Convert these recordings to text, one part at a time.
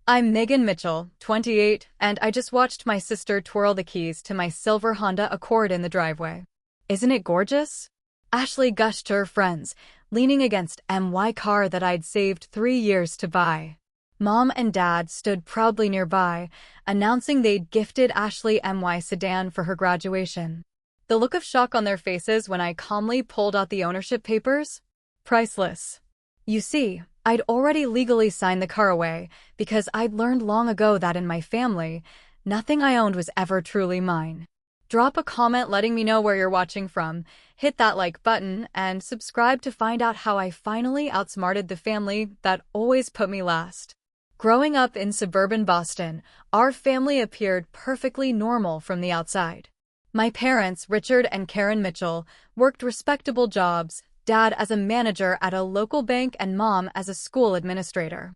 I'm Megan Mitchell, 28, and I just watched my sister twirl the keys to my silver Honda Accord in the driveway. Isn't it gorgeous? Ashley gushed to her friends, leaning against my car that I'd saved 3 years to buy. Mom and Dad stood proudly nearby, announcing they'd gifted Ashley my Sedan for her graduation. The look of shock on their faces when I calmly pulled out the ownership papers? Priceless. You see, I'd already legally signed the car away because I'd learned long ago that in my family, nothing I owned was ever truly mine. Drop a comment letting me know where you're watching from, hit that like button, and subscribe to find out how I finally outsmarted the family that always put me last. Growing up in suburban Boston, our family appeared perfectly normal from the outside. My parents, Richard and Karen Mitchell, worked respectable jobs, Dad as a manager at a local bank and Mom as a school administrator.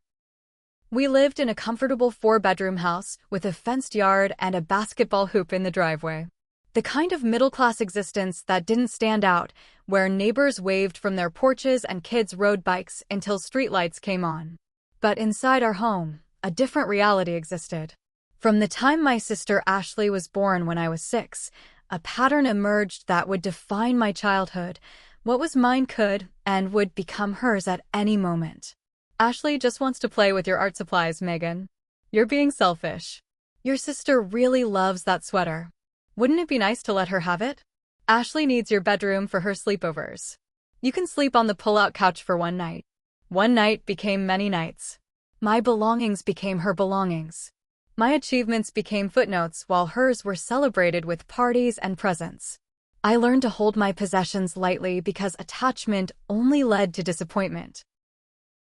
We lived in a comfortable 4-bedroom house with a fenced yard and a basketball hoop in the driveway. The kind of middle-class existence that didn't stand out, where neighbors waved from their porches and kids rode bikes until streetlights came on. But inside our home, a different reality existed. From the time my sister Ashley was born when I was 6, a pattern emerged that would define my childhood. What was mine could and would become hers at any moment. Ashley just wants to play with your art supplies, Megan. You're being selfish. Your sister really loves that sweater. Wouldn't it be nice to let her have it? Ashley needs your bedroom for her sleepovers. You can sleep on the pull-out couch for one night. One night became many nights. My belongings became her belongings. My achievements became footnotes while hers were celebrated with parties and presents. I learned to hold my possessions lightly because attachment only led to disappointment.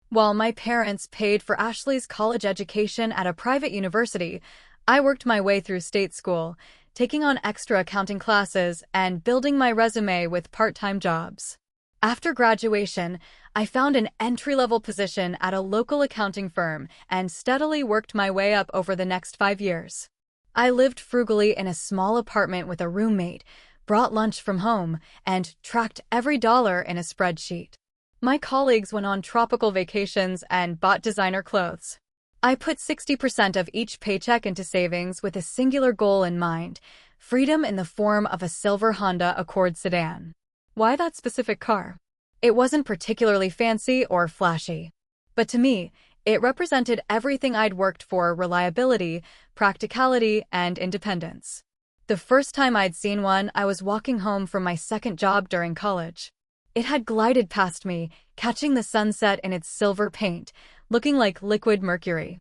While my parents paid for Ashley's college education at a private university, I worked my way through state school, taking on extra accounting classes and building my resume with part-time jobs. After graduation, I found an entry-level position at a local accounting firm and steadily worked my way up over the next 5 years. I lived frugally in a small apartment with a roommate, brought lunch from home, and tracked every dollar in a spreadsheet. My colleagues went on tropical vacations and bought designer clothes. I put 60% of each paycheck into savings with a singular goal in mind: freedom in the form of a silver Honda Accord sedan. Why that specific car? It wasn't particularly fancy or flashy. But to me, it represented everything I'd worked for: reliability, practicality, and independence. The first time I'd seen one, I was walking home from my second job during college. It had glided past me, catching the sunset in its silver paint, looking like liquid mercury.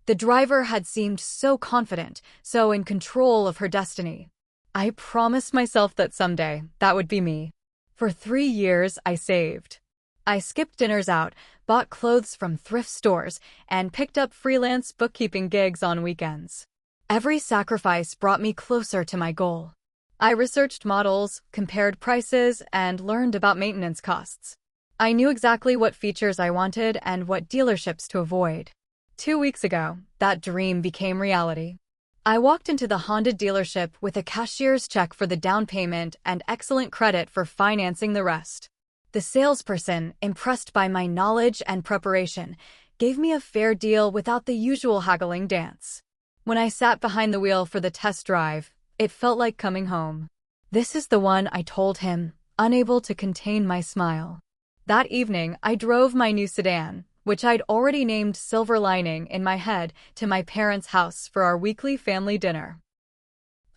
The driver had seemed so confident, so in control of her destiny. I promised myself that someday, that would be me. For 3 years, I saved. I skipped dinners out, bought clothes from thrift stores, and picked up freelance bookkeeping gigs on weekends. Every sacrifice brought me closer to my goal. I researched models, compared prices, and learned about maintenance costs. I knew exactly what features I wanted and what dealerships to avoid. 2 weeks ago, that dream became reality. I walked into the Honda dealership with a cashier's check for the down payment and excellent credit for financing the rest. The salesperson, impressed by my knowledge and preparation, gave me a fair deal without the usual haggling dance. When I sat behind the wheel for the test drive, it felt like coming home. This is the one, I told him, unable to contain my smile. That evening, I drove my new sedan, which I'd already named Silver Lining in my head, to my parents' house for our weekly family dinner.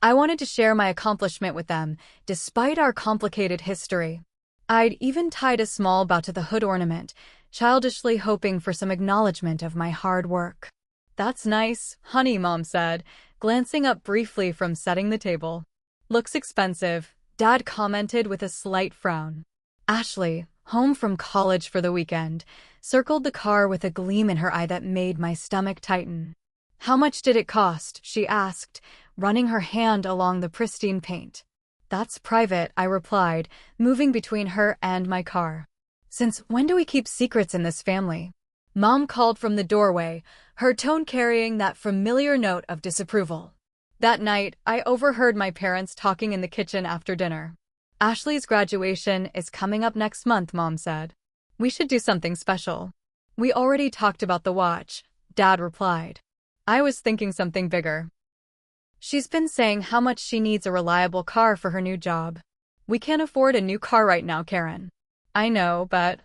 I wanted to share my accomplishment with them, despite our complicated history. I'd even tied a small bow to the hood ornament, childishly hoping for some acknowledgement of my hard work. "That's nice, honey," Mom said, glancing up briefly from setting the table. "Looks expensive," Dad commented with a slight frown. Ashley, home from college for the weekend, circled the car with a gleam in her eye that made my stomach tighten. "How much did it cost?" she asked, running her hand along the pristine paint. "That's private," I replied, moving between her and my car. "Since when do we keep secrets in this family?" Mom called from the doorway, her tone carrying that familiar note of disapproval. That night, I overheard my parents talking in the kitchen after dinner. "Ashley's graduation is coming up next month," Mom said. "We should do something special." We already talked about the watch, Dad replied. I was thinking something bigger. She's been saying how much she needs a reliable car for her new job. We can't afford a new car right now, Karen. I know, but...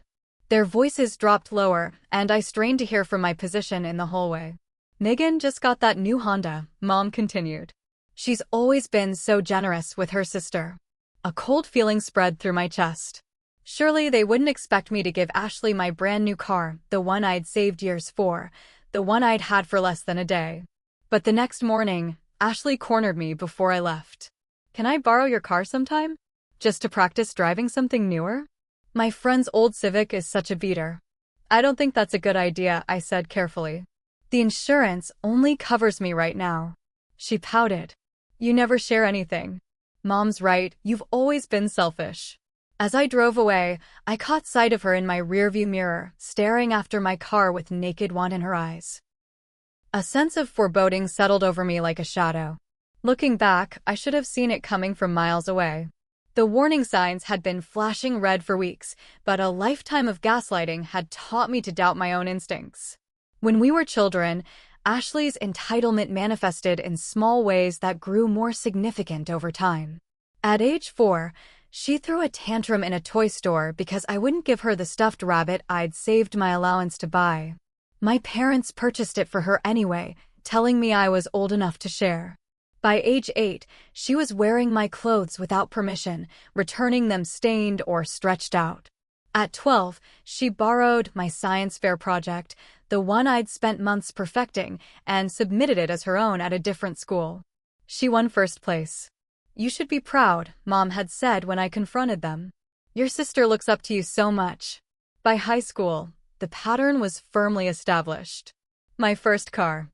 Their voices dropped lower, and I strained to hear from my position in the hallway. Megan just got that new Honda, Mom continued. She's always been so generous with her sister. A cold feeling spread through my chest. Surely they wouldn't expect me to give Ashley my brand new car, the one I'd saved years for, the one I'd had for less than a day. But the next morning, Ashley cornered me before I left. Can I borrow your car sometime? Just to practice driving something newer? My friend's old Civic is such a beater. I don't think that's a good idea, I said carefully. The insurance only covers me right now. She pouted. You never share anything. Mom's right, you've always been selfish. As I drove away, I caught sight of her in my rearview mirror, staring after my car with naked want in her eyes. A sense of foreboding settled over me like a shadow. Looking back, I should have seen it coming from miles away. The warning signs had been flashing red for weeks, but a lifetime of gaslighting had taught me to doubt my own instincts. When we were children, Ashley's entitlement manifested in small ways that grew more significant over time. At age 4, she threw a tantrum in a toy store because I wouldn't give her the stuffed rabbit I'd saved my allowance to buy. My parents purchased it for her anyway, telling me I was old enough to share. By age 8, she was wearing my clothes without permission, returning them stained or stretched out. At 12, she borrowed my science fair project, the one I'd spent months perfecting, and submitted it as her own at a different school. She won first place. You should be proud, Mom had said when I confronted them. Your sister looks up to you so much. By high school, the pattern was firmly established. My first car.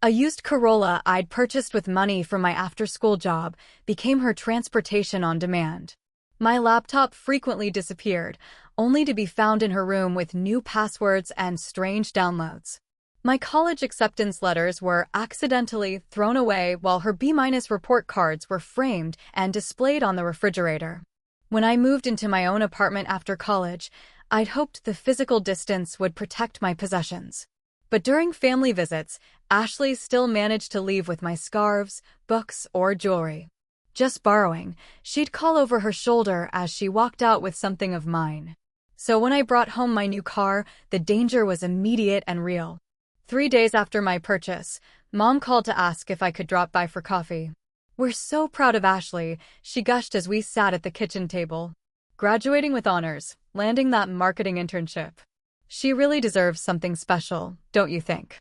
A used Corolla I'd purchased with money from my after-school job became her transportation on demand. My laptop frequently disappeared, only to be found in her room with new passwords and strange downloads. My college acceptance letters were accidentally thrown away while her B- report cards were framed and displayed on the refrigerator. When I moved into my own apartment after college, I'd hoped the physical distance would protect my possessions. But during family visits, Ashley still managed to leave with my scarves, books, or jewelry. Just borrowing, she'd call over her shoulder as she walked out with something of mine. So when I brought home my new car, the danger was immediate and real. 3 days after my purchase, Mom called to ask if I could drop by for coffee. We're so proud of Ashley, she gushed as we sat at the kitchen table. Graduating with honors, landing that marketing internship. She really deserves something special, don't you think?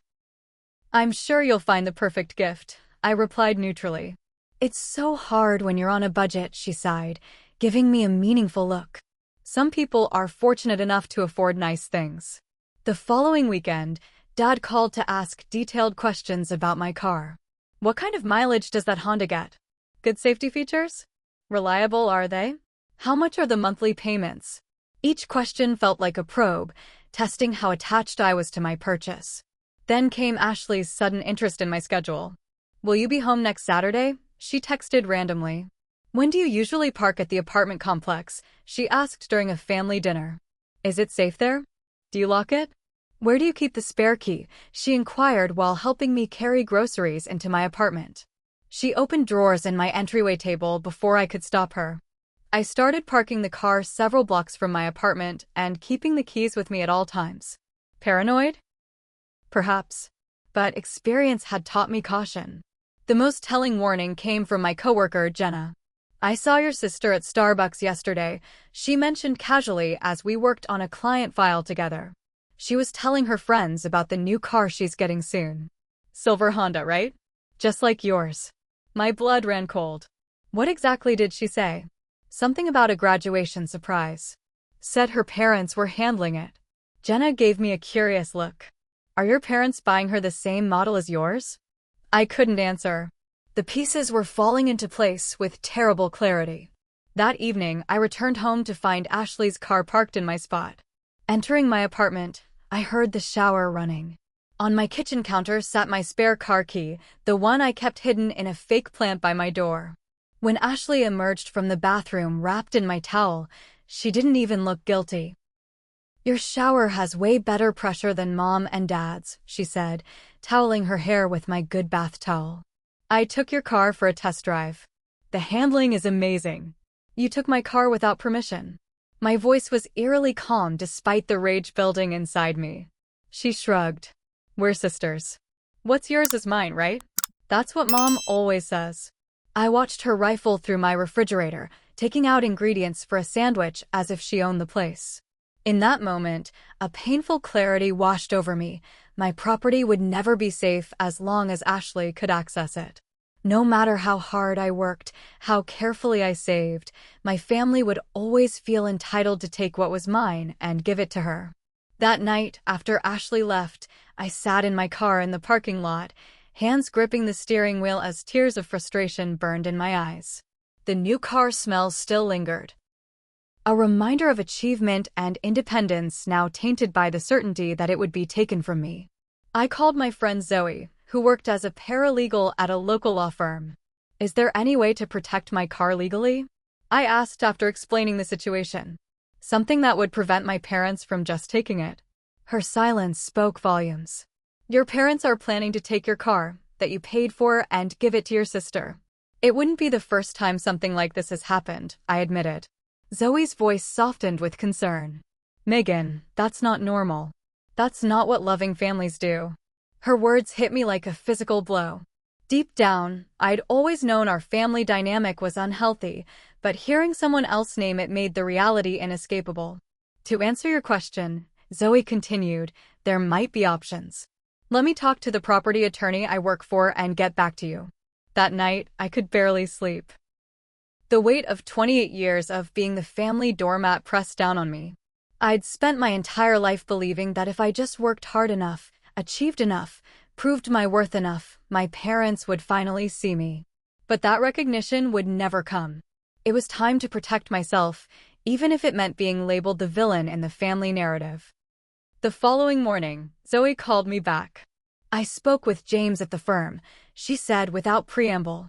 I'm sure you'll find the perfect gift, I replied neutrally. It's so hard when you're on a budget, she sighed, giving me a meaningful look. Some people are fortunate enough to afford nice things. The following weekend, Dad called to ask detailed questions about my car. What kind of mileage does that Honda get? Good safety features? Reliable, are they? How much are the monthly payments? Each question felt like a probe, testing how attached I was to my purchase. Then came Ashley's sudden interest in my schedule. Will you be home next Saturday? She texted randomly. When do you usually park at the apartment complex? She asked during a family dinner. Is it safe there? Do you lock it? Where do you keep the spare key? She inquired while helping me carry groceries into my apartment. She opened drawers in my entryway table before I could stop her. I started parking the car several blocks from my apartment and keeping the keys with me at all times. Paranoid? Perhaps. But experience had taught me caution. The most telling warning came from my coworker, Jenna. I saw your sister at Starbucks yesterday, she mentioned casually as we worked on a client file together. She was telling her friends about the new car she's getting soon. Silver Honda, right? Just like yours. My blood ran cold. What exactly did she say? Something about a graduation surprise. Said her parents were handling it. Jenna gave me a curious look. Are your parents buying her the same model as yours? I couldn't answer. The pieces were falling into place with terrible clarity. That evening, I returned home to find Ashley's car parked in my spot. Entering my apartment, I heard the shower running. On my kitchen counter sat my spare car key, the one I kept hidden in a fake plant by my door. When Ashley emerged from the bathroom wrapped in my towel, she didn't even look guilty. Your shower has way better pressure than Mom and Dad's, she said, toweling her hair with my good bath towel. I took your car for a test drive. The handling is amazing. You took my car without permission. My voice was eerily calm despite the rage building inside me. She shrugged. We're sisters. What's yours is mine, right? That's what Mom always says. I watched her rifle through my refrigerator, taking out ingredients for a sandwich as if she owned the place. In that moment, a painful clarity washed over me. My property would never be safe as long as Ashley could access it. No matter how hard I worked, how carefully I saved, my family would always feel entitled to take what was mine and give it to her. That night, after Ashley left, I sat in my car in the parking lot, hands gripping the steering wheel as tears of frustration burned in my eyes. The new car smell still lingered. A reminder of achievement and independence now tainted by the certainty that it would be taken from me. I called my friend Zoe, who worked as a paralegal at a local law firm. Is there any way to protect my car legally? I asked after explaining the situation. Something that would prevent my parents from just taking it. Her silence spoke volumes. Your parents are planning to take your car, that you paid for, and give it to your sister. It wouldn't be the first time something like this has happened, I admitted. Zoe's voice softened with concern. Megan, that's not normal. That's not what loving families do. Her words hit me like a physical blow. Deep down, I'd always known our family dynamic was unhealthy, but hearing someone else name it made the reality inescapable. To answer your question, Zoe continued, there might be options. Let me talk to the property attorney I work for and get back to you. That night, I could barely sleep. The weight of 28 years of being the family doormat pressed down on me. I'd spent my entire life believing that if I just worked hard enough, achieved enough, proved my worth enough, my parents would finally see me. But that recognition would never come. It was time to protect myself, even if it meant being labeled the villain in the family narrative. The following morning, Zoe called me back. I spoke with James at the firm, she said without preamble.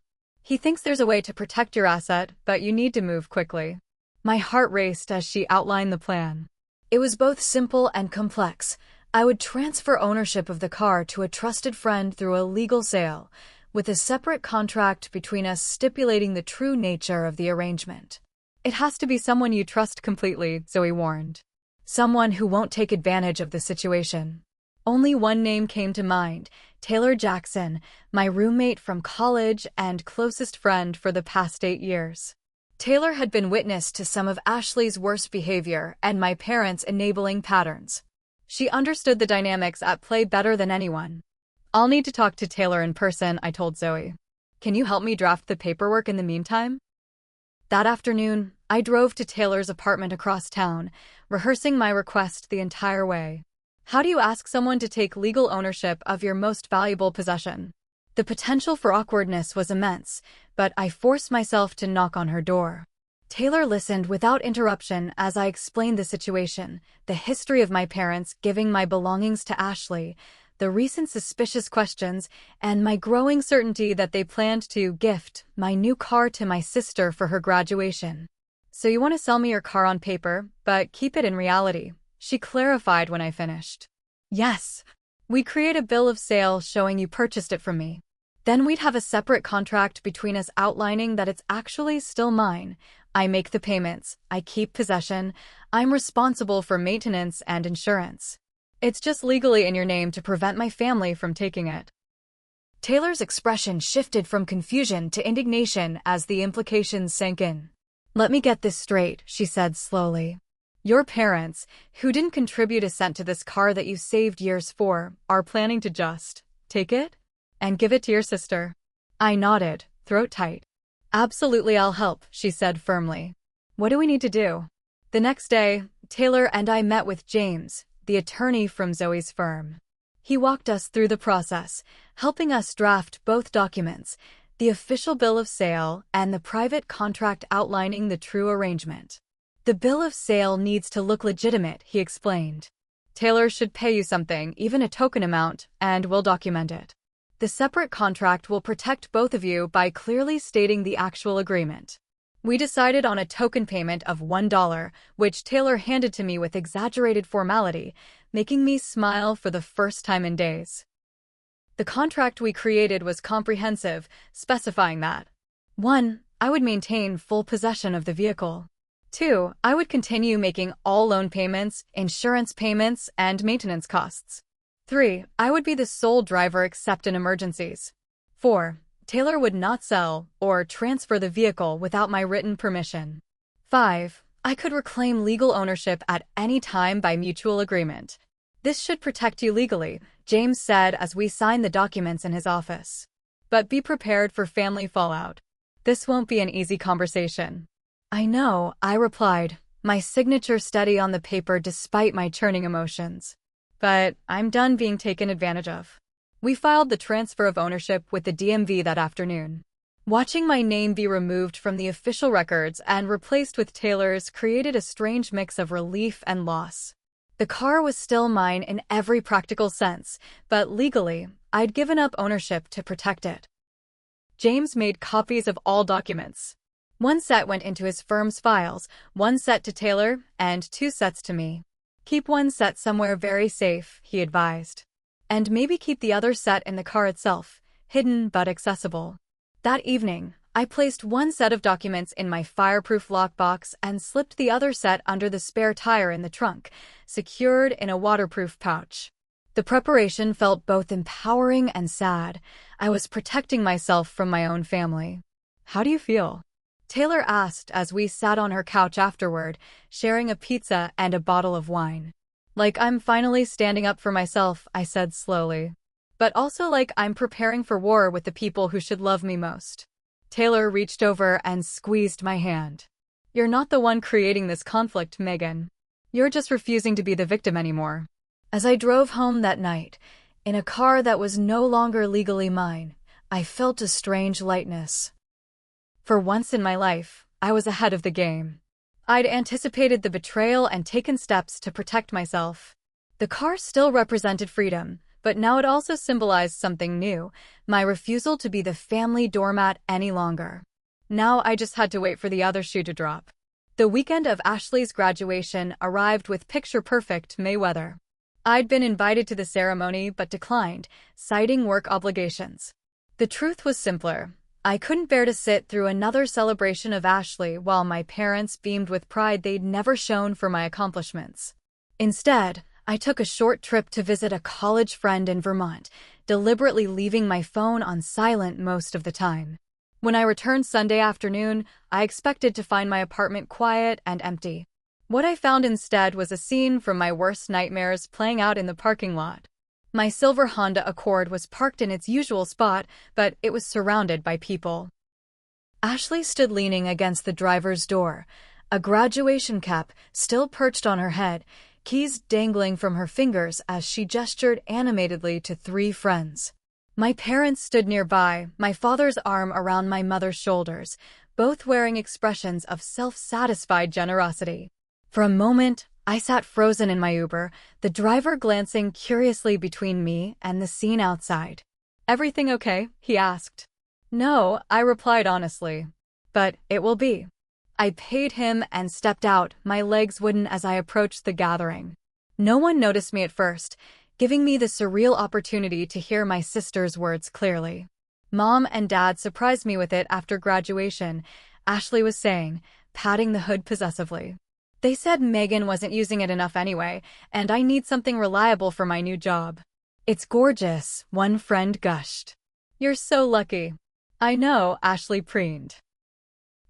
He thinks there's a way to protect your asset, but you need to move quickly. My heart raced as she outlined the plan. It was both simple and complex. I would transfer ownership of the car to a trusted friend through a legal sale, with a separate contract between us stipulating the true nature of the arrangement. It has to be someone you trust completely, Zoe warned. Someone who won't take advantage of the situation. Only one name came to mind, Taylor Jackson, my roommate from college and closest friend for the past 8 years. Taylor had been witness to some of Ashley's worst behavior and my parents' enabling patterns. She understood the dynamics at play better than anyone. I'll need to talk to Taylor in person, I told Zoe. Can you help me draft the paperwork in the meantime? That afternoon, I drove to Taylor's apartment across town, rehearsing my request the entire way. How do you ask someone to take legal ownership of your most valuable possession? The potential for awkwardness was immense, but I forced myself to knock on her door. Taylor listened without interruption as I explained the situation, the history of my parents giving my belongings to Ashley, the recent suspicious questions, and my growing certainty that they planned to gift my new car to my sister for her graduation. So you want to sell me your car on paper, but keep it in reality, she clarified when I finished. Yes. We create a bill of sale showing you purchased it from me. Then we'd have a separate contract between us outlining that it's actually still mine. I make the payments, I keep possession, I'm responsible for maintenance and insurance. It's just legally in your name to prevent my family from taking it. Taylor's expression shifted from confusion to indignation as the implications sank in. Let me get this straight, she said slowly. Your parents, who didn't contribute a cent to this car that you saved years for, are planning to just take it and give it to your sister. I nodded, throat tight. Absolutely, I'll help, she said firmly. What do we need to do? The next day, Taylor and I met with James, the attorney from Zoe's firm. He walked us through the process, helping us draft both documents, the official bill of sale and the private contract outlining the true arrangement. The bill of sale needs to look legitimate, he explained. Taylor should pay you something, even a token amount, and we'll document it. The separate contract will protect both of you by clearly stating the actual agreement. We decided on a token payment of $1, which Taylor handed to me with exaggerated formality, making me smile for the first time in days. The contract we created was comprehensive, specifying that 1. I would maintain full possession of the vehicle. 2. I would continue making all loan payments, insurance payments, and maintenance costs. 3. I would be the sole driver except in emergencies. 4. Taylor would not sell or transfer the vehicle without my written permission. 5. I could reclaim legal ownership at any time by mutual agreement. This should protect you legally, James said as we signed the documents in his office. But be prepared for family fallout. This won't be an easy conversation. I know, I replied, my signature steady on the paper despite my churning emotions. But I'm done being taken advantage of. We filed the transfer of ownership with the DMV that afternoon. Watching my name be removed from the official records and replaced with Taylor's created a strange mix of relief and loss. The car was still mine in every practical sense, but legally, I'd given up ownership to protect it. James made copies of all documents. 1 set went into his firm's files, 1 set to Taylor, and 2 sets to me. Keep 1 set somewhere very safe, he advised. And maybe keep the other set in the car itself, hidden but accessible. That evening, I placed 1 set of documents in my fireproof lockbox and slipped the other set under the spare tire in the trunk, secured in a waterproof pouch. The preparation felt both empowering and sad. I was protecting myself from my own family. How do you feel? Taylor asked as we sat on her couch afterward, sharing a pizza and a bottle of wine. Like I'm finally standing up for myself, I said slowly. But also like I'm preparing for war with the people who should love me most. Taylor reached over and squeezed my hand. You're not the one creating this conflict, Megan. You're just refusing to be the victim anymore. As I drove home that night, in a car that was no longer legally mine, I felt a strange lightness. For once in my life, I was ahead of the game. I'd anticipated the betrayal and taken steps to protect myself. The car still represented freedom, but now it also symbolized something new, my refusal to be the family doormat any longer. Now I just had to wait for the other shoe to drop. The weekend of Ashley's graduation arrived with picture-perfect May weather. I'd been invited to the ceremony but declined, citing work obligations. The truth was simpler. I couldn't bear to sit through another celebration of Ashley while my parents beamed with pride they'd never shown for my accomplishments. Instead, I took a short trip to visit a college friend in Vermont, deliberately leaving my phone on silent most of the time. When I returned Sunday afternoon, I expected to find my apartment quiet and empty. What I found instead was a scene from my worst nightmares playing out in the parking lot. My silver Honda Accord was parked in its usual spot, but it was surrounded by people. Ashley stood leaning against the driver's door, a graduation cap still perched on her head, keys dangling from her fingers as she gestured animatedly to 3 friends. My parents stood nearby, my father's arm around my mother's shoulders, both wearing expressions of self-satisfied generosity. For a moment, I sat frozen in my Uber, the driver glancing curiously between me and the scene outside. "Everything okay?" he asked. "No," I replied honestly. "But it will be." I paid him and stepped out, my legs wooden as I approached the gathering. No one noticed me at first, giving me the surreal opportunity to hear my sister's words clearly. "Mom and Dad surprised me with it after graduation," Ashley was saying, patting the hood possessively. "They said Megan wasn't using it enough anyway, and I need something reliable for my new job." "It's gorgeous," one friend gushed. "You're so lucky." "I know," Ashley preened.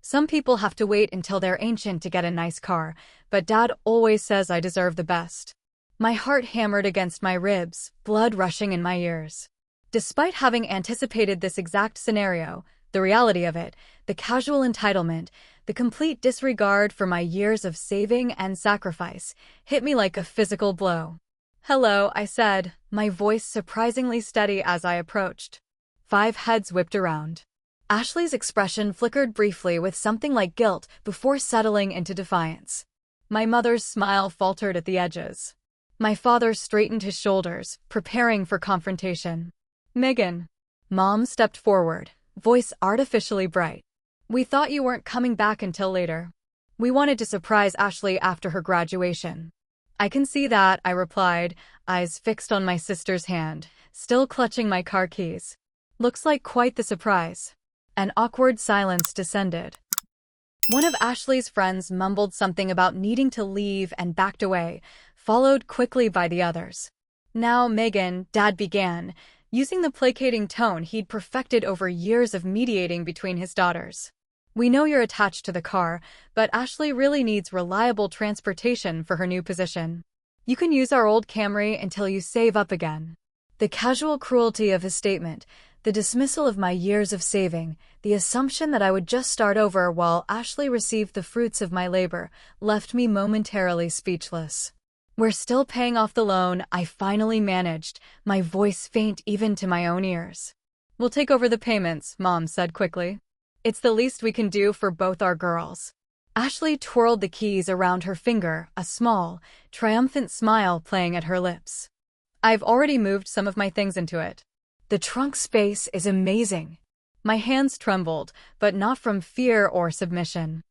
"Some people have to wait until they're ancient to get a nice car, but Dad always says I deserve the best." My heart hammered against my ribs, blood rushing in my ears. Despite having anticipated this exact scenario, the reality of it, the casual entitlement, the complete disregard for my years of saving and sacrifice, hit me like a physical blow. "Hello," I said, my voice surprisingly steady as I approached. 5 heads whipped around. Ashley's expression flickered briefly with something like guilt before settling into defiance. My mother's smile faltered at the edges. My father straightened his shoulders, preparing for confrontation. "Megan." Mom stepped forward, voice artificially bright. We thought you weren't coming back until later. We wanted to surprise Ashley after her graduation. I can see that, I replied, eyes fixed on my sister's hand, still clutching my car keys. Looks like quite the surprise. An awkward silence descended. One of Ashley's friends mumbled something about needing to leave and backed away, followed quickly by the others. Now, Megan, Dad began, using the placating tone he'd perfected over years of mediating between his daughters. We know you're attached to the car, but Ashley really needs reliable transportation for her new position. You can use our old Camry until you save up again. The casual cruelty of his statement, the dismissal of my years of saving, the assumption that I would just start over while Ashley received the fruits of my labor, left me momentarily speechless. We're still paying off the loan, I finally managed, my voice faint even to my own ears. We'll take over the payments, Mom said quickly. It's the least we can do for both our girls. Ashley twirled the keys around her finger, a small, triumphant smile playing at her lips. I've already moved some of my things into it. The trunk space is amazing. My hands trembled, but not from fear or submission.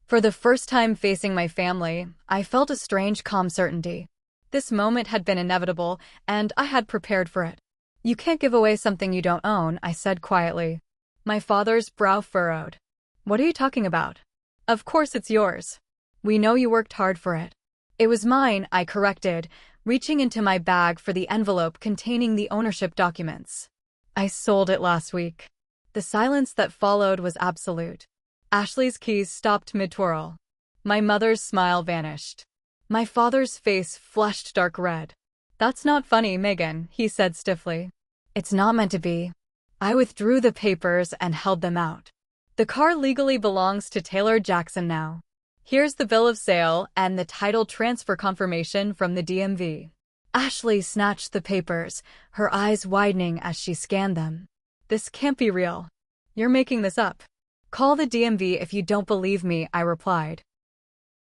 For the first time facing my family, I felt a strange calm certainty. This moment had been inevitable, and I had prepared for it. You can't give away something you don't own, I said quietly. My father's brow furrowed. What are you talking about? Of course it's yours. We know you worked hard for it. It was mine, I corrected, reaching into my bag for the envelope containing the ownership documents. I sold it last week. The silence that followed was absolute. Ashley's keys stopped mid-twirl. My mother's smile vanished. My father's face flushed dark red. That's not funny, Megan, he said stiffly. It's not meant to be. I withdrew the papers and held them out. The car legally belongs to Taylor Jackson now. Here's the bill of sale and the title transfer confirmation from the DMV. Ashley snatched the papers, her eyes widening as she scanned them. This can't be real. You're making this up. Call the DMV if you don't believe me, I replied.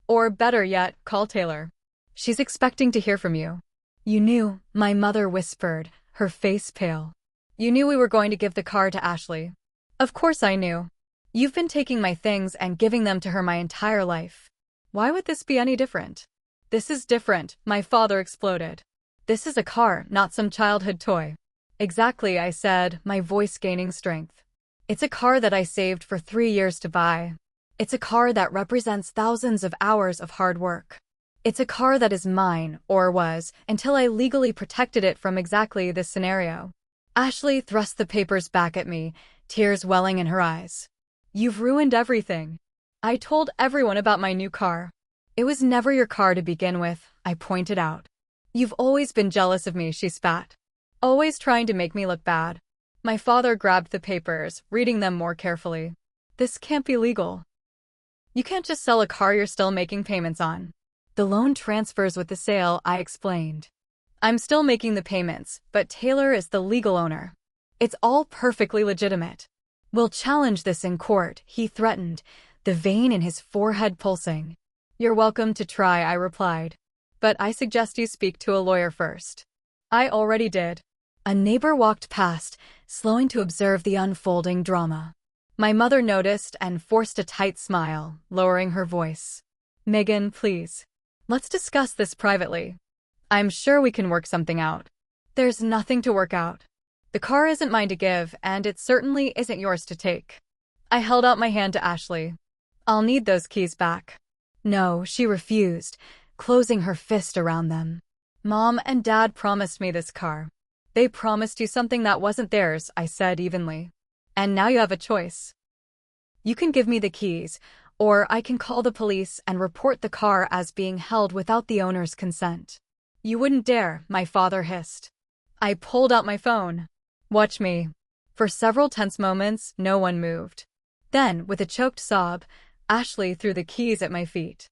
Or better yet, call Taylor. She's expecting to hear from you. You knew, my mother whispered, her face pale. You knew we were going to give the car to Ashley. Of course I knew. You've been taking my things and giving them to her my entire life. Why would this be any different? This is different, my father exploded. This is a car, not some childhood toy. Exactly, I said, my voice gaining strength. It's a car that I saved for 3 years to buy. It's a car that represents thousands of hours of hard work. It's a car that is mine, or was, until I legally protected it from exactly this scenario. Ashley thrust the papers back at me, tears welling in her eyes. You've ruined everything. I told everyone about my new car. It was never your car to begin with, I pointed out. You've always been jealous of me, she spat. Always trying to make me look bad. My father grabbed the papers, reading them more carefully. This can't be legal. You can't just sell a car you're still making payments on. The loan transfers with the sale, I explained. I'm still making the payments, but Taylor is the legal owner. It's all perfectly legitimate. We'll challenge this in court, he threatened, the vein in his forehead pulsing. You're welcome to try, I replied. But I suggest you speak to a lawyer first. I already did. A neighbor walked past, slowing to observe the unfolding drama. My mother noticed and forced a tight smile, lowering her voice. Megan, please. Let's discuss this privately. I'm sure we can work something out. There's nothing to work out. The car isn't mine to give, and it certainly isn't yours to take. I held out my hand to Ashley. I'll need those keys back. No, she refused, closing her fist around them. Mom and Dad promised me this car. They promised you something that wasn't theirs, I said evenly. And now you have a choice. You can give me the keys, or I can call the police and report the car as being held without the owner's consent. You wouldn't dare, my father hissed. I pulled out my phone. Watch me. For several tense moments, no one moved. Then, with a choked sob, Ashley threw the keys at my feet.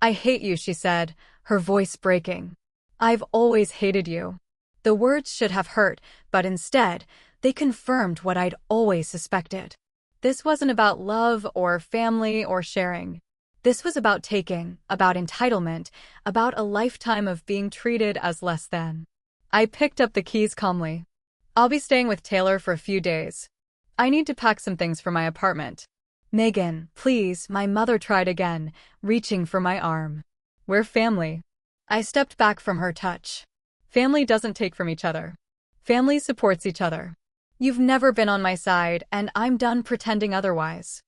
I hate you, she said, her voice breaking. I've always hated you. The words should have hurt, but instead, they confirmed what I'd always suspected. This wasn't about love or family or sharing. This was about taking, about entitlement, about a lifetime of being treated as less than. I picked up the keys calmly. I'll be staying with Taylor for a few days. I need to pack some things for my apartment. Megan, please, my mother tried again, reaching for my arm. We're family. I stepped back from her touch. Family doesn't take from each other. Family supports each other. You've never been on my side, and I'm done pretending otherwise.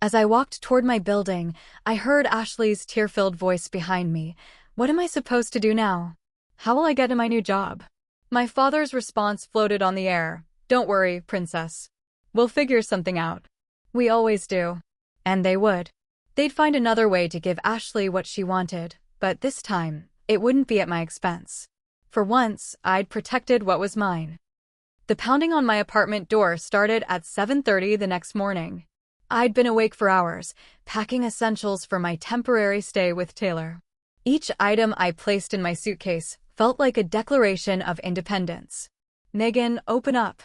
As I walked toward my building, I heard Ashley's tear-filled voice behind me. What am I supposed to do now? How will I get to my new job? My father's response floated on the air. Don't worry, princess. We'll figure something out. We always do. And they would. They'd find another way to give Ashley what she wanted, but this time, it wouldn't be at my expense. For once, I'd protected what was mine. The pounding on my apartment door started at 7:30 the next morning. I'd been awake for hours, packing essentials for my temporary stay with Taylor. Each item I placed in my suitcase felt like a declaration of independence. Megan, open up.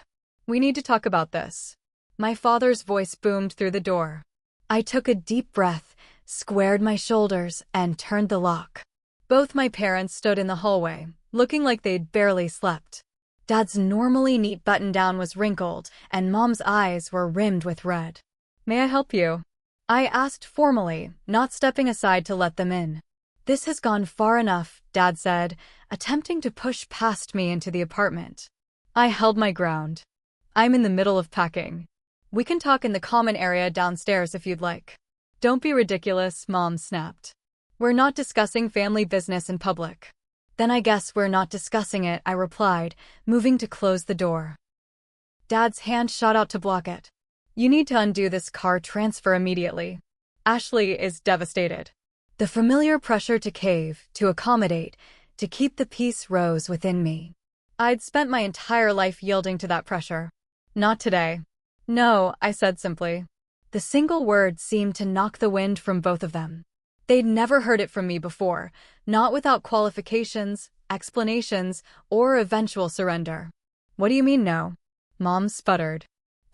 We need to talk about this. My father's voice boomed through the door. I took a deep breath, squared my shoulders, and turned the lock. Both my parents stood in the hallway, looking like they'd barely slept. Dad's normally neat button-down was wrinkled, and Mom's eyes were rimmed with red. May I help you? I asked formally, not stepping aside to let them in. This has gone far enough, Dad said, attempting to push past me into the apartment. I held my ground. I'm in the middle of packing. We can talk in the common area downstairs if you'd like. Don't be ridiculous, Mom snapped. We're not discussing family business in public. Then I guess we're not discussing it, I replied, moving to close the door. Dad's hand shot out to block it. You need to undo this car transfer immediately. Ashley is devastated. The familiar pressure to cave, to accommodate, to keep the peace rose within me. I'd spent my entire life yielding to that pressure. Not today. No, I said simply. The single word seemed to knock the wind from both of them. They'd never heard it from me before, not without qualifications, explanations, or eventual surrender. What do you mean no? Mom sputtered.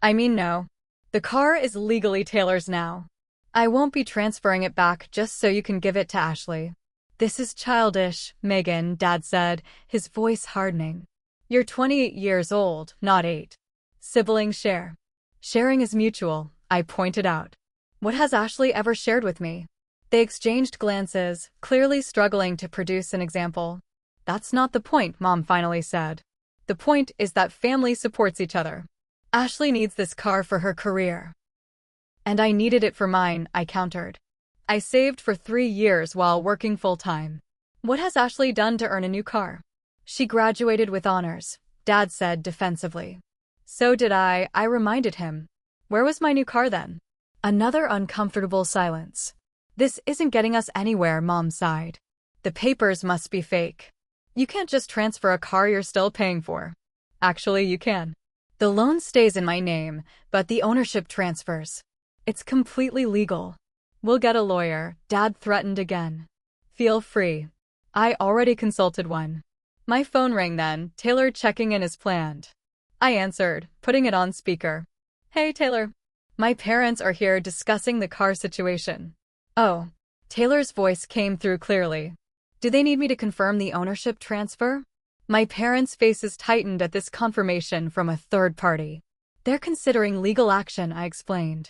I mean no. The car is legally Taylor's now. I won't be transferring it back just so you can give it to Ashley. This is childish, Megan, Dad said, his voice hardening. You're 28 years old, not 8. Siblings share. Sharing is mutual, I pointed out. What has Ashley ever shared with me? They exchanged glances, clearly struggling to produce an example. That's not the point, Mom finally said. The point is that family supports each other. Ashley needs this car for her career. And I needed it for mine, I countered. I saved for 3 years while working full-time. What has Ashley done to earn a new car? She graduated with honors, Dad said defensively. So did I reminded him. Where was my new car then? Another uncomfortable silence. This isn't getting us anywhere, Mom sighed. The papers must be fake. You can't just transfer a car you're still paying for. Actually, you can. The loan stays in my name, but the ownership transfers. It's completely legal. We'll get a lawyer, Dad threatened again. Feel free. I already consulted one. My phone rang then, Taylor checking in as planned. I answered, putting it on speaker. Hey, Taylor. My parents are here discussing the car situation. Oh. Taylor's voice came through clearly. Do they need me to confirm the ownership transfer? My parents' faces tightened at this confirmation from a third party. They're considering legal action, I explained.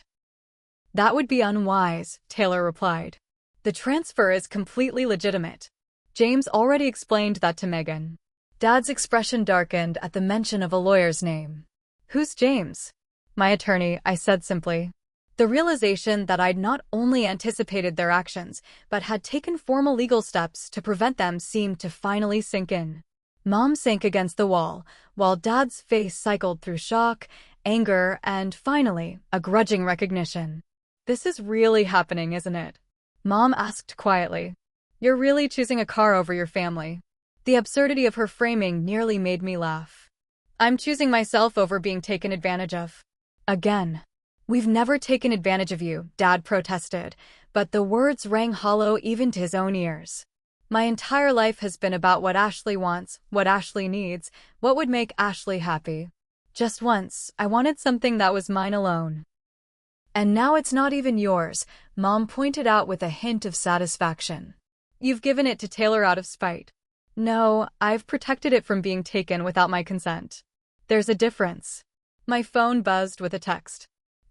That would be unwise, Taylor replied. The transfer is completely legitimate. James already explained that to Megan. Dad's expression darkened at the mention of a lawyer's name. Who's James? My attorney, I said simply. The realization that I'd not only anticipated their actions, but had taken formal legal steps to prevent them seemed to finally sink in. Mom sank against the wall, while Dad's face cycled through shock, anger, and, finally, a grudging recognition. This is really happening, isn't it? Mom asked quietly. You're really choosing a car over your family. The absurdity of her framing nearly made me laugh. I'm choosing myself over being taken advantage of. Again. We've never taken advantage of you, Dad protested, but the words rang hollow even to his own ears. My entire life has been about what Ashley wants, what Ashley needs, what would make Ashley happy. Just once, I wanted something that was mine alone. And now it's not even yours, Mom pointed out with a hint of satisfaction. You've given it to Taylor out of spite. No, I've protected it from being taken without my consent. There's a difference. My phone buzzed with a text.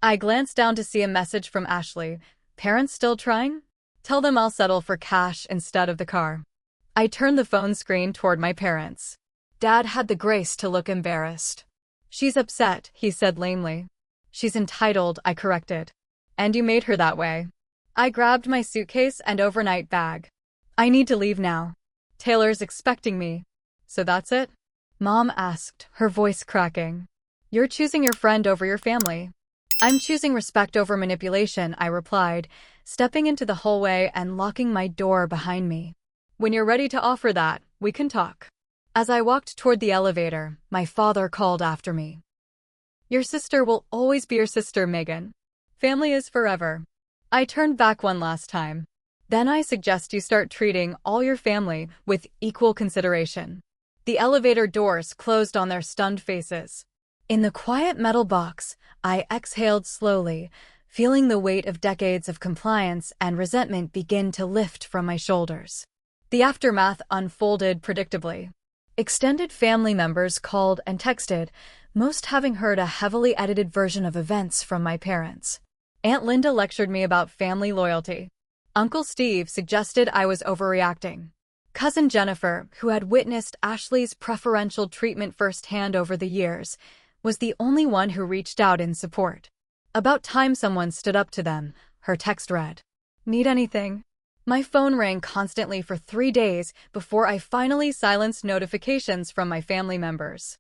I glanced down to see a message from Ashley. Parents still trying? Tell them I'll settle for cash instead of the car. I turned the phone screen toward my parents. Dad had the grace to look embarrassed. She's upset, he said lamely. She's entitled, I corrected. And you made her that way. I grabbed my suitcase and overnight bag. I need to leave now. Taylor's expecting me. So that's it? Mom asked, her voice cracking. You're choosing your friend over your family. I'm choosing respect over manipulation, I replied, stepping into the hallway and locking my door behind me. When you're ready to offer that, we can talk. As I walked toward the elevator, my father called after me. Your sister will always be your sister, Megan. Family is forever. I turned back one last time. Then I suggest you start treating all your family with equal consideration. The elevator doors closed on their stunned faces. In the quiet metal box, I exhaled slowly, feeling the weight of decades of compliance and resentment begin to lift from my shoulders. The aftermath unfolded predictably. Extended family members called and texted, most having heard a heavily edited version of events from my parents. Aunt Linda lectured me about family loyalty. Uncle Steve suggested I was overreacting. Cousin Jennifer, who had witnessed Ashley's preferential treatment firsthand over the years, was the only one who reached out in support. About time someone stood up to them, her text read. Need anything? My phone rang constantly for 3 days before I finally silenced notifications from my family members.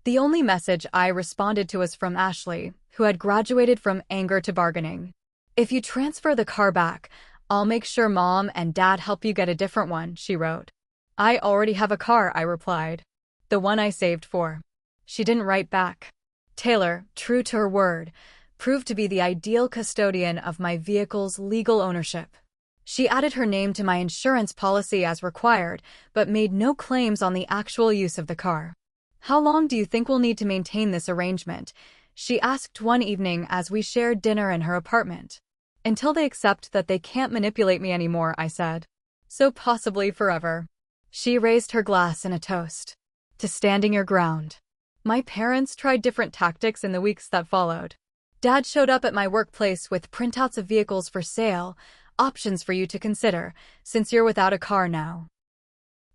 The only message I responded to was from Ashley, who had graduated from anger to bargaining. If you transfer the car back, I'll make sure Mom and Dad help you get a different one, she wrote. I already have a car, I replied. The one I saved for. She didn't write back. Taylor, true to her word, proved to be the ideal custodian of my vehicle's legal ownership. She added her name to my insurance policy as required, but made no claims on the actual use of the car. How long do you think we'll need to maintain this arrangement? She asked one evening as we shared dinner in her apartment. Until they accept that they can't manipulate me anymore, I said. So possibly forever. She raised her glass in a toast. To standing your ground. My parents tried different tactics in the weeks that followed. Dad showed up at my workplace with printouts of vehicles for sale, options for you to consider, since you're without a car now.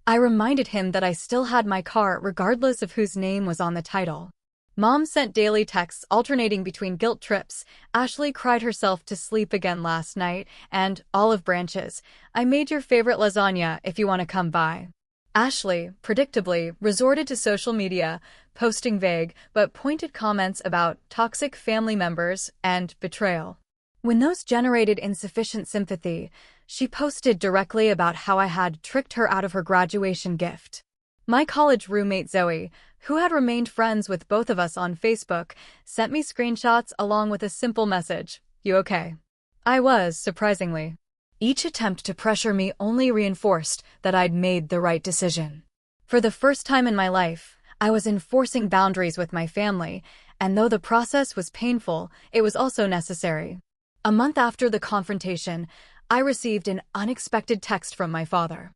I reminded him that I still had my car regardless of whose name was on the title. Mom sent daily texts alternating between guilt trips, Ashley cried herself to sleep again last night, and olive branches, I made your favorite lasagna if you want to come by. Ashley, predictably, resorted to social media, posting vague but pointed comments about toxic family members and betrayal. When those generated insufficient sympathy, she posted directly about how I had tricked her out of her graduation gift. My college roommate Zoe, who had remained friends with both of us on Facebook, sent me screenshots along with a simple message, "You okay?" I was, surprisingly. Each attempt to pressure me only reinforced that I'd made the right decision. For the first time in my life, I was enforcing boundaries with my family, and though the process was painful, it was also necessary. A month after the confrontation, I received an unexpected text from my father.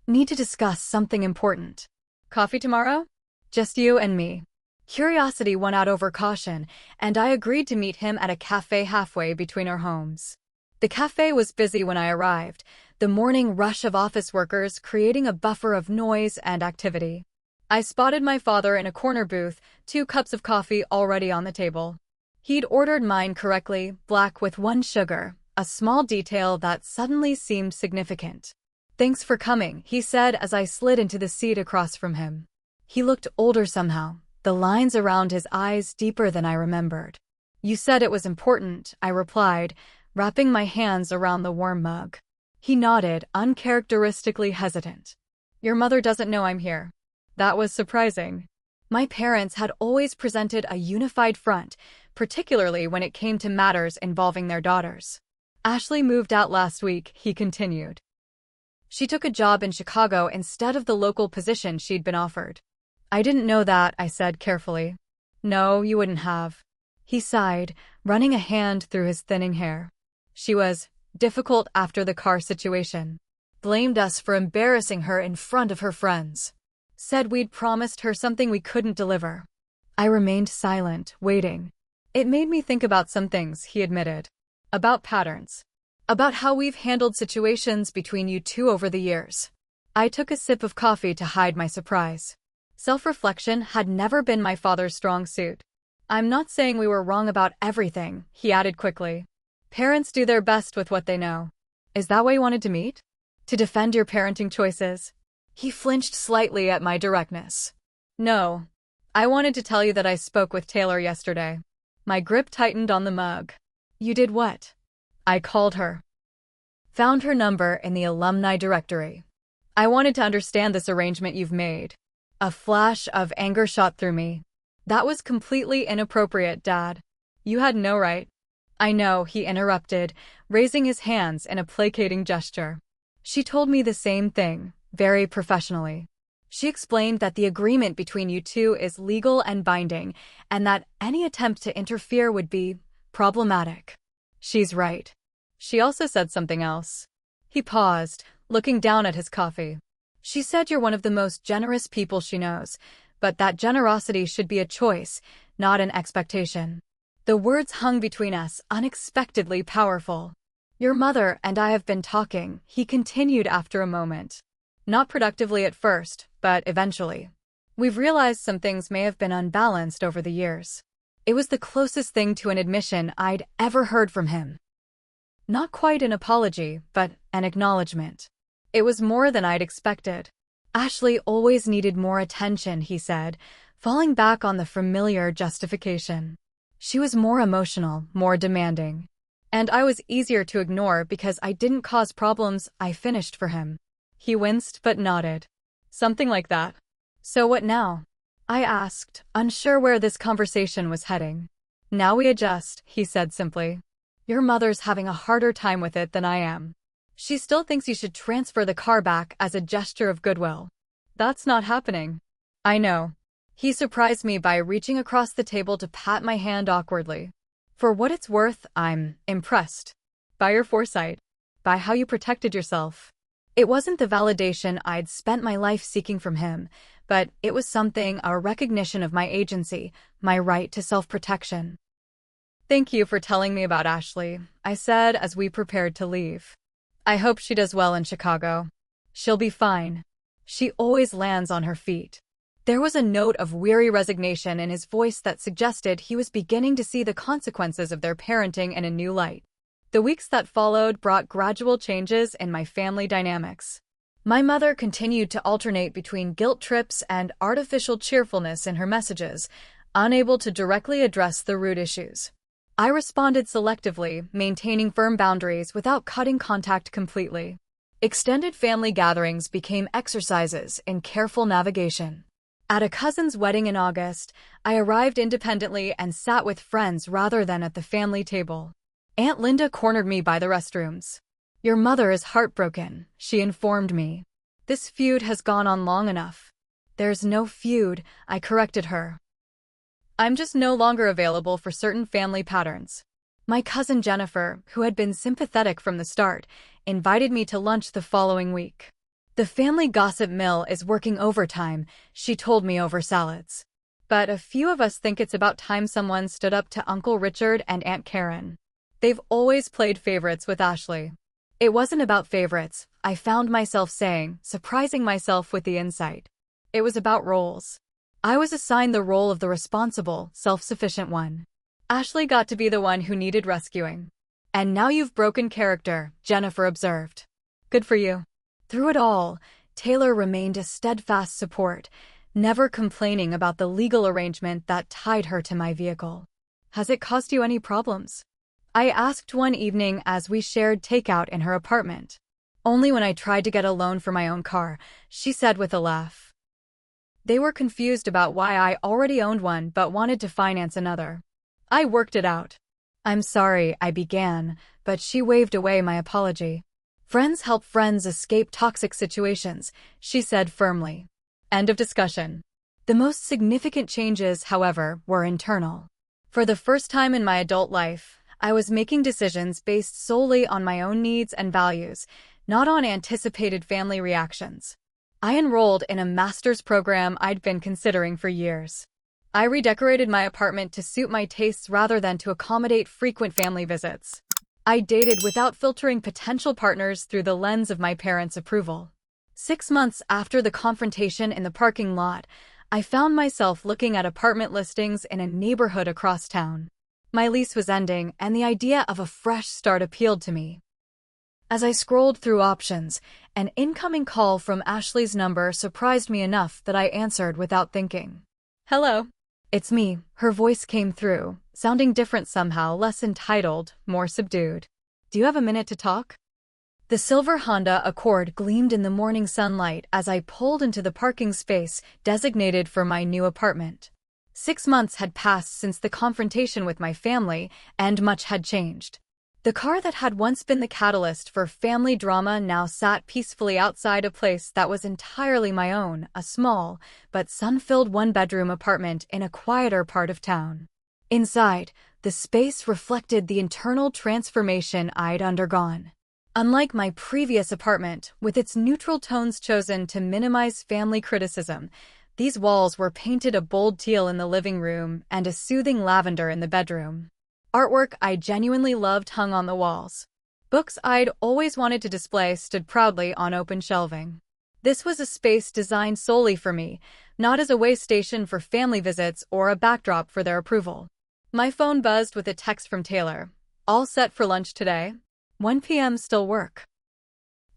Need to discuss something important. Coffee tomorrow? Just you and me. Curiosity won out over caution, and I agreed to meet him at a cafe halfway between our homes. The cafe was busy when I arrived, the morning rush of office workers creating a buffer of noise and activity. I spotted my father in a corner booth, 2 cups of coffee already on the table. He'd ordered mine correctly, black with 1 sugar, a small detail that suddenly seemed significant. Thanks for coming, he said as I slid into the seat across from him. He looked older somehow, the lines around his eyes deeper than I remembered. You said it was important, I replied, wrapping my hands around the warm mug. He nodded, uncharacteristically hesitant. Your mother doesn't know I'm here. That was surprising. My parents had always presented a unified front, particularly when it came to matters involving their daughters. Ashley moved out last week, he continued. She took a job in Chicago instead of the local position she'd been offered. I didn't know that, I said carefully. No, you wouldn't have. He sighed, running a hand through his thinning hair. She was difficult after the car situation. Blamed us for embarrassing her in front of her friends. Said we'd promised her something we couldn't deliver. I remained silent, waiting. It made me think about some things, he admitted. About patterns. About how we've handled situations between you two over the years. I took a sip of coffee to hide my surprise. Self-reflection had never been my father's strong suit. I'm not saying we were wrong about everything, he added quickly. Parents do their best with what they know. Is that why you wanted to meet? To defend your parenting choices? He flinched slightly at my directness. No. I wanted to tell you that I spoke with Taylor yesterday. My grip tightened on the mug. You did what? I called her. Found her number in the alumni directory. I wanted to understand this arrangement you've made. A flash of anger shot through me. That was completely inappropriate, Dad. You had no right. I know, he interrupted, raising his hands in a placating gesture. She told me the same thing, very professionally. She explained that the agreement between you two is legal and binding, and that any attempt to interfere would be problematic. She's right. She also said something else. He paused, looking down at his coffee. She said you're one of the most generous people she knows, but that generosity should be a choice, not an expectation. The words hung between us, unexpectedly powerful. Your mother and I have been talking, he continued after a moment. Not productively at first, but eventually. We've realized some things may have been unbalanced over the years. It was the closest thing to an admission I'd ever heard from him. Not quite an apology, but an acknowledgement. It was more than I'd expected. Ashley always needed more attention, he said, falling back on the familiar justification. She was more emotional, more demanding. And I was easier to ignore because I didn't cause problems, I finished for him. He winced but nodded. Something like that. So what now? I asked, unsure where this conversation was heading. Now we adjust, he said simply. Your mother's having a harder time with it than I am. She still thinks you should transfer the car back as a gesture of goodwill. That's not happening. I know. He surprised me by reaching across the table to pat my hand awkwardly. For what it's worth, I'm impressed. By your foresight. By how you protected yourself. It wasn't the validation I'd spent my life seeking from him, but it was something, a recognition of my agency, my right to self-protection. Thank you for telling me about Ashley, I said as we prepared to leave. I hope she does well in Chicago. She'll be fine. She always lands on her feet. There was a note of weary resignation in his voice that suggested he was beginning to see the consequences of their parenting in a new light. The weeks that followed brought gradual changes in my family dynamics. My mother continued to alternate between guilt trips and artificial cheerfulness in her messages, unable to directly address the root issues. I responded selectively, maintaining firm boundaries without cutting contact completely. Extended family gatherings became exercises in careful navigation. At a cousin's wedding in August, I arrived independently and sat with friends rather than at the family table. Aunt Linda cornered me by the restrooms. Your mother is heartbroken, she informed me. This feud has gone on long enough. There's no feud, I corrected her. I'm just no longer available for certain family patterns. My cousin Jennifer, who had been sympathetic from the start, invited me to lunch the following week. The family gossip mill is working overtime, she told me over salads. But a few of us think it's about time someone stood up to Uncle Richard and Aunt Karen. They've always played favorites with Ashley. It wasn't about favorites, I found myself saying, surprising myself with the insight. It was about roles. I was assigned the role of the responsible, self-sufficient one. Ashley got to be the one who needed rescuing. And now you've broken character, Jennifer observed. Good for you. Through it all, Taylor remained a steadfast support, never complaining about the legal arrangement that tied her to my vehicle. Has it caused you any problems? I asked one evening as we shared takeout in her apartment. Only when I tried to get a loan for my own car, she said with a laugh. They were confused about why I already owned one but wanted to finance another. I worked it out. I'm sorry, I began, but she waved away my apology. Friends help friends escape toxic situations, she said firmly. End of discussion. The most significant changes, however, were internal. For the first time in my adult life, I was making decisions based solely on my own needs and values, not on anticipated family reactions. I enrolled in a master's program I'd been considering for years. I redecorated my apartment to suit my tastes rather than to accommodate frequent family visits. I dated without filtering potential partners through the lens of my parents' approval. 6 months after the confrontation in the parking lot, I found myself looking at apartment listings in a neighborhood across town. My lease was ending, and the idea of a fresh start appealed to me. As I scrolled through options, an incoming call from Ashley's number surprised me enough that I answered without thinking. "Hello." "It's me." Her voice came through, sounding different somehow, less entitled, more subdued. "Do you have a minute to talk?" The silver Honda Accord gleamed in the morning sunlight as I pulled into the parking space designated for my new apartment. 6 months had passed since the confrontation with my family, and much had changed. The car that had once been the catalyst for family drama now sat peacefully outside a place that was entirely my own, a small but sun-filled one-bedroom apartment in a quieter part of town. Inside, the space reflected the internal transformation I'd undergone. Unlike my previous apartment, with its neutral tones chosen to minimize family criticism, these walls were painted a bold teal in the living room and a soothing lavender in the bedroom. Artwork I genuinely loved hung on the walls. Books I'd always wanted to display stood proudly on open shelving. This was a space designed solely for me, not as a way station for family visits or a backdrop for their approval. My phone buzzed with a text from Taylor. "All set for lunch today? 1 p.m. still work?"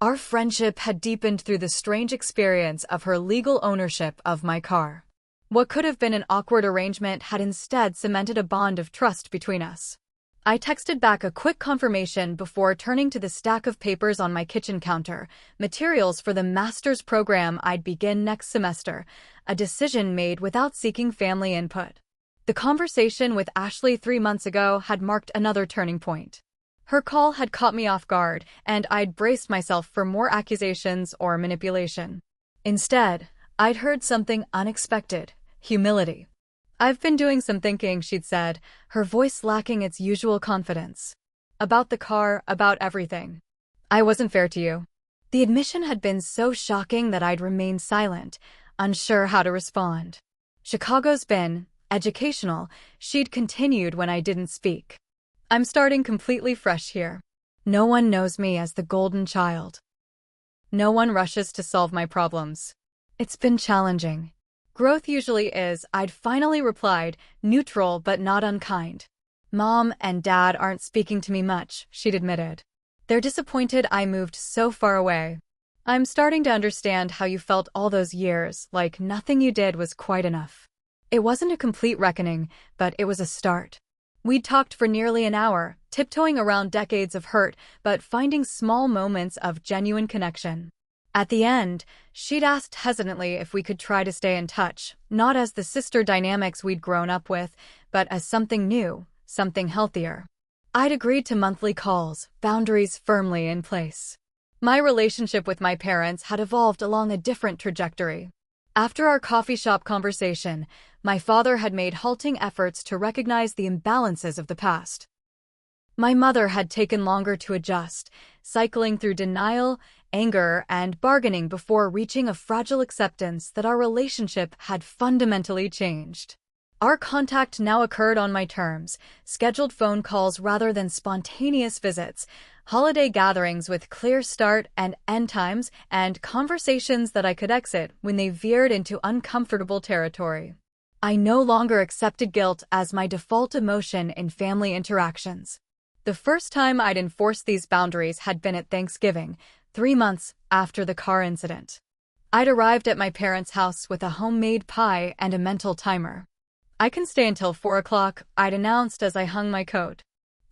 Our friendship had deepened through the strange experience of her legal ownership of my car. What could have been an awkward arrangement had instead cemented a bond of trust between us. I texted back a quick confirmation before turning to the stack of papers on my kitchen counter, materials for the master's program I'd begin next semester, a decision made without seeking family input. The conversation with Ashley 3 months ago had marked another turning point. Her call had caught me off guard, and I'd braced myself for more accusations or manipulation. Instead, I'd heard something unexpected: humility. "I've been doing some thinking," she'd said, her voice lacking its usual confidence. "About the car, about everything. I wasn't fair to you." The admission had been so shocking that I'd remained silent, unsure how to respond. "Chicago's been educational," she'd continued when I didn't speak. "I'm starting completely fresh here. No one knows me as the golden child. No one rushes to solve my problems. It's been challenging." "Growth usually is," I'd finally replied, neutral but not unkind. "Mom and Dad aren't speaking to me much," she'd admitted. "They're disappointed I moved so far away. I'm starting to understand how you felt all those years, like nothing you did was quite enough." It wasn't a complete reckoning, but it was a start. We'd talked for nearly an hour, tiptoeing around decades of hurt, but finding small moments of genuine connection. At the end, she'd asked hesitantly if we could try to stay in touch, not as the sister dynamics we'd grown up with, but as something new, something healthier. I'd agreed to monthly calls, boundaries firmly in place. My relationship with my parents had evolved along a different trajectory. After our coffee shop conversation, my father had made halting efforts to recognize the imbalances of the past. My mother had taken longer to adjust, cycling through denial, anger, and bargaining before reaching a fragile acceptance that our relationship had fundamentally changed. Our contact now occurred on my terms, scheduled phone calls rather than spontaneous visits, holiday gatherings with clear start and end times, and conversations that I could exit when they veered into uncomfortable territory. I no longer accepted guilt as my default emotion in family interactions. The first time I'd enforced these boundaries had been at Thanksgiving, 3 months after the car incident. I'd arrived at my parents' house with a homemade pie and a mental timer. "I can stay until 4 o'clock, I'd announced as I hung my coat.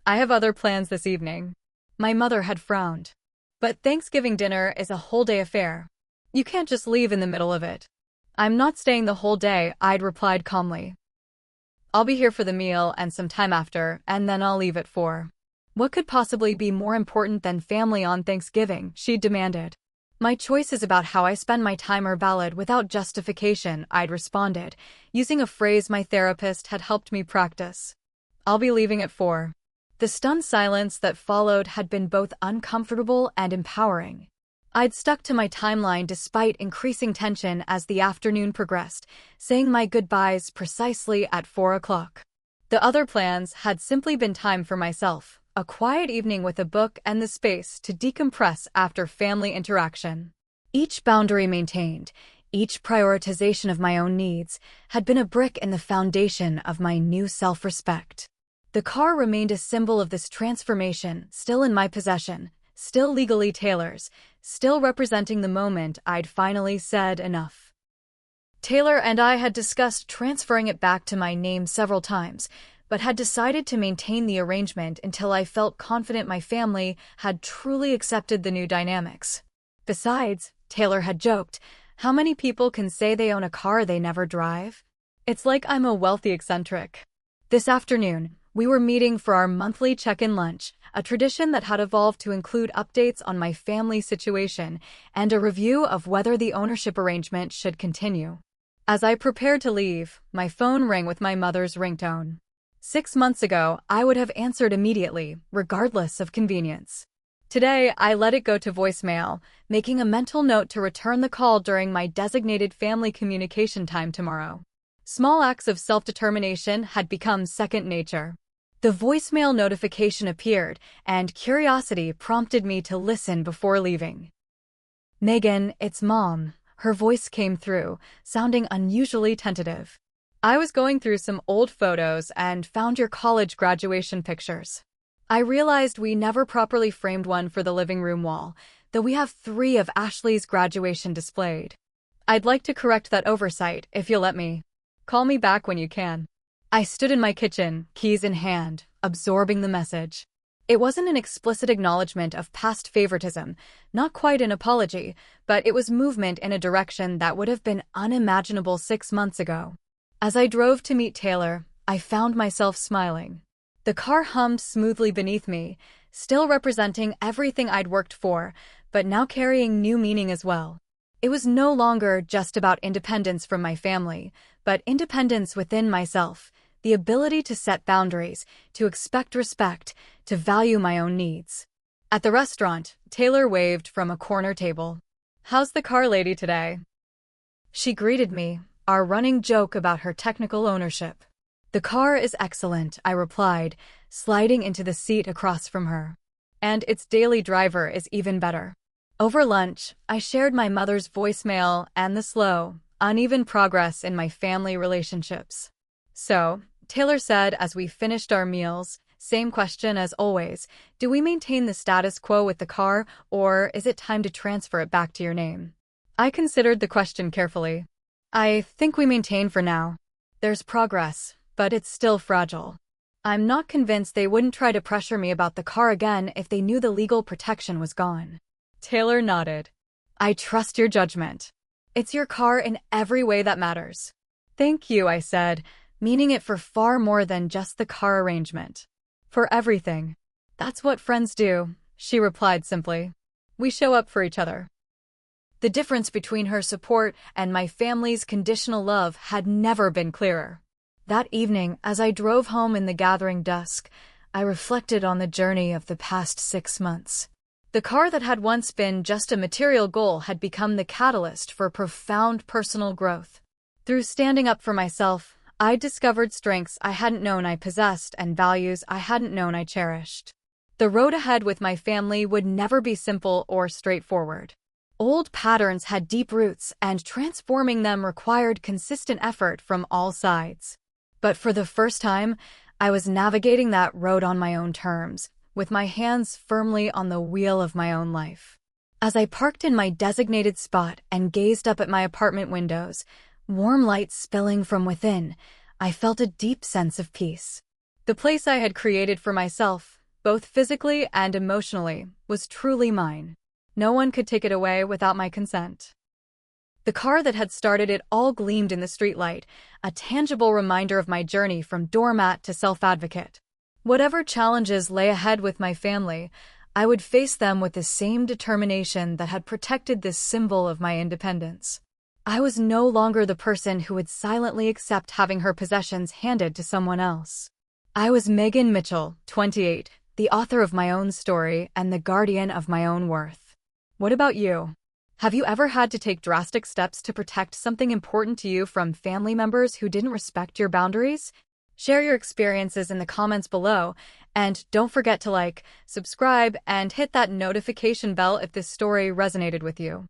"I have other plans this evening." My mother had frowned. "But Thanksgiving dinner is a whole-day affair. You can't just leave in the middle of it." "I'm not staying the whole day," I'd replied calmly. "I'll be here for the meal and some time after, and then I'll leave at 4. "What could possibly be more important than family on Thanksgiving?" she demanded. "My choices about how I spend my time are valid without justification," I'd responded, using a phrase my therapist had helped me practice. "I'll be leaving at 4. The stunned silence that followed had been both uncomfortable and empowering. I'd stuck to my timeline despite increasing tension as the afternoon progressed, saying my goodbyes precisely at 4 o'clock. The other plans had simply been time for myself, a quiet evening with a book and the space to decompress after family interaction. Each boundary maintained, each prioritization of my own needs, had been a brick in the foundation of my new self-respect. The car remained a symbol of this transformation, still in my possession, still legally Taylor's, still representing the moment I'd finally said enough. Taylor and I had discussed transferring it back to my name several times, but had decided to maintain the arrangement until I felt confident my family had truly accepted the new dynamics. Besides, Taylor had joked, how many people can say they own a car they never drive? It's like I'm a wealthy eccentric. This afternoon, we were meeting for our monthly check-in lunch, a tradition that had evolved to include updates on my family situation and a review of whether the ownership arrangement should continue. As I prepared to leave, my phone rang with my mother's ringtone. 6 months ago, I would have answered immediately, regardless of convenience. Today, I let it go to voicemail, making a mental note to return the call during my designated family communication time tomorrow. Small acts of self-determination had become second nature. The voicemail notification appeared, and curiosity prompted me to listen before leaving. "Megan, it's Mom." Her voice came through, sounding unusually tentative. "I was going through some old photos and found your college graduation pictures. I realized we never properly framed one for the living room wall, though we have 3 of Ashley's graduation displayed. I'd like to correct that oversight, if you'll let me. Call me back when you can." I stood in my kitchen, keys in hand, absorbing the message. It wasn't an explicit acknowledgement of past favoritism, not quite an apology, but it was movement in a direction that would have been unimaginable 6 months ago. As I drove to meet Taylor, I found myself smiling. The car hummed smoothly beneath me, still representing everything I'd worked for, but now carrying new meaning as well. It was no longer just about independence from my family, but independence within myself, the ability to set boundaries, to expect respect, to value my own needs. At the restaurant, Taylor waved from a corner table. "How's the car lady today?" She greeted me, our running joke about her technical ownership. "The car is excellent," I replied, sliding into the seat across from her. "And its daily driver is even better." Over lunch, I shared my mother's voicemail and the slow, uneven progress in my family relationships. "So," Taylor said as we finished our meals, "same question as always. Do we maintain the status quo with the car, or is it time to transfer it back to your name?" I considered the question carefully. "I think we maintain for now. There's progress, but it's still fragile. I'm not convinced they wouldn't try to pressure me about the car again if they knew the legal protection was gone." Taylor nodded. "I trust your judgment. It's your car in every way that matters." "Thank you," I said, meaning it for far more than just the car arrangement. "For everything." "That's what friends do," she replied simply. "We show up for each other." The difference between her support and my family's conditional love had never been clearer. That evening, as I drove home in the gathering dusk, I reflected on the journey of the past 6 months. The car that had once been just a material goal had become the catalyst for profound personal growth. Through standing up for myself, I discovered strengths I hadn't known I possessed and values I hadn't known I cherished. The road ahead with my family would never be simple or straightforward. Old patterns had deep roots, and transforming them required consistent effort from all sides. But for the first time, I was navigating that road on my own terms, with my hands firmly on the wheel of my own life. As I parked in my designated spot and gazed up at my apartment windows, warm light spilling from within, I felt a deep sense of peace. The place I had created for myself, both physically and emotionally, was truly mine. No one could take it away without my consent. The car that had started it all gleamed in the streetlight, a tangible reminder of my journey from doormat to self-advocate. Whatever challenges lay ahead with my family, I would face them with the same determination that had protected this symbol of my independence. I was no longer the person who would silently accept having her possessions handed to someone else. I was Megan Mitchell, 28, the author of my own story and the guardian of my own worth. What about you? Have you ever had to take drastic steps to protect something important to you from family members who didn't respect your boundaries? Share your experiences in the comments below, and don't forget to like, subscribe, and hit that notification bell if this story resonated with you.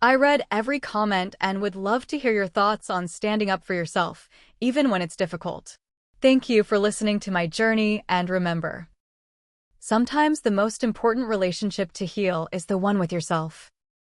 I read every comment and would love to hear your thoughts on standing up for yourself, even when it's difficult. Thank you for listening to my journey, and remember, sometimes the most important relationship to heal is the one with yourself.